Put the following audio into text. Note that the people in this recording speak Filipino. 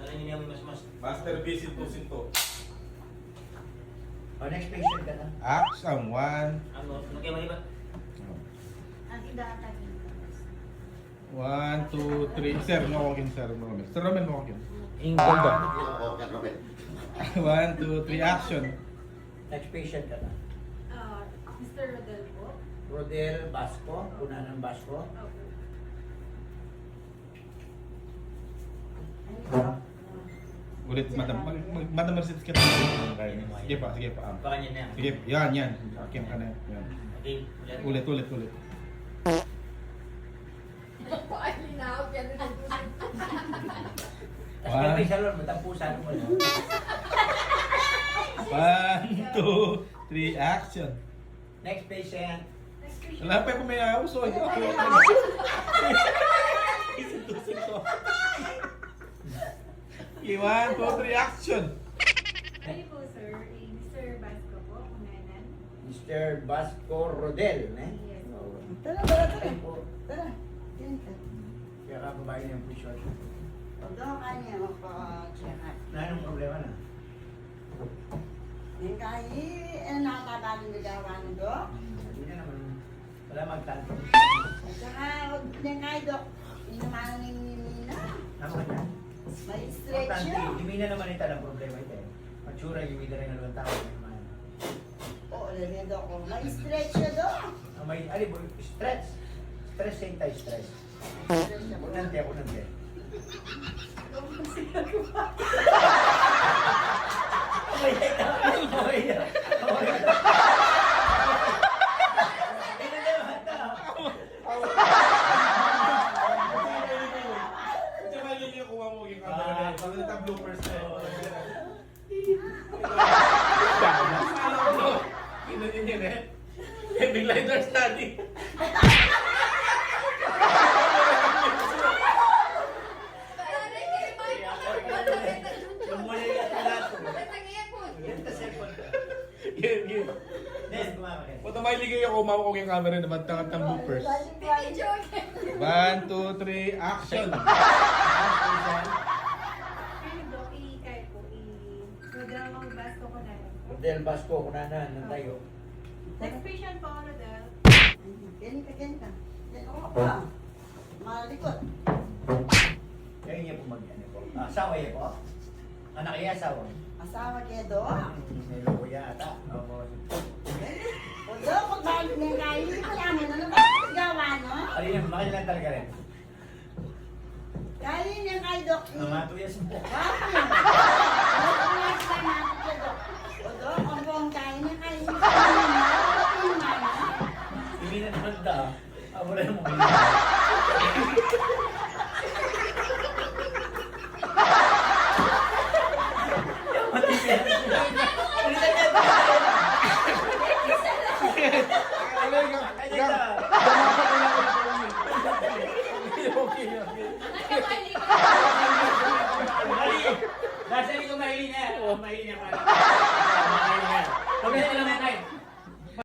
Ano yun yung mas. Master visit to sinto. O, next patient ka na. Action 1. Ano kayo mali ba? Ang idata dito. 1, 2, 3. Sir, mo walk in, sir. Sir Romel, mo walk in. Ingol ba? 1, 2, 3, action. Next patient ka na. Mr. Rodel po. Rodel Basco, una ng Basco. Opo. Ulit, madam. Madam Mercedes ka na. Sige pa, sige pa. Baka niya na yan. Sige, yan. Akin ka na. Yan. Okay, Ulit. Ay, linaw. Yan na Tapos may salon, matampusan mo. 1, 2, 3, action. Next patient. Wala pa yung may auso. Isintusin ko. Okay, 1, 2, 3, action. Ay po, sir. Mr. Basco po, kunanan. Mr. Basco Rodel. Yes. Tara. Ay po. Tara. Yan ka. Kaya kababayan niya yung push-out. Huwag daw kanya magpa-check-up. Na anong problema na? Yung kahit natabaling nagawa ng dok. Hindi na naman. Wala magtanong. At saka, yung kahit dok, inaman ng Nina. Naman yan. May stretch Importante, yun. hindi na naman ito ang problema ito eh. Matsura yung hindi rin ng tao. Oo, rin dok. May stretch yun dok. May, po, stress. Stress sa anti-stress. Unante. Bloopers na yun. Yun eh. Heavy lighter study. Lumuli ka sa lahat. Yan kasi po. Yun. Next, kumakakit. Punta may ligay ako, umawak ko yung camera naman, tangat ng bloopers. 1, 2, 3, action! Kayo, Dok, kayo po, Rodel Basco, kunanan. Rodel Basco, kunanan ng tayo. Next patient po, Rodel. Ganyan ka. Yan ako pa. Malikot. Kaya niya po mag-ano po. Asawa niya po. Anak niya asawa. Asawa kaya dok. May loko yata. Opo. O dok, kung bago na yung kahit, hindi ko namin. Ano ba gawa, no? Alin, makilang talaga rin. Kaya yung kahit dok. Mamatuya sa buka. O dok, ang buong kaya niya kahit hindi Hindi na naman ta. Amo na yung mga.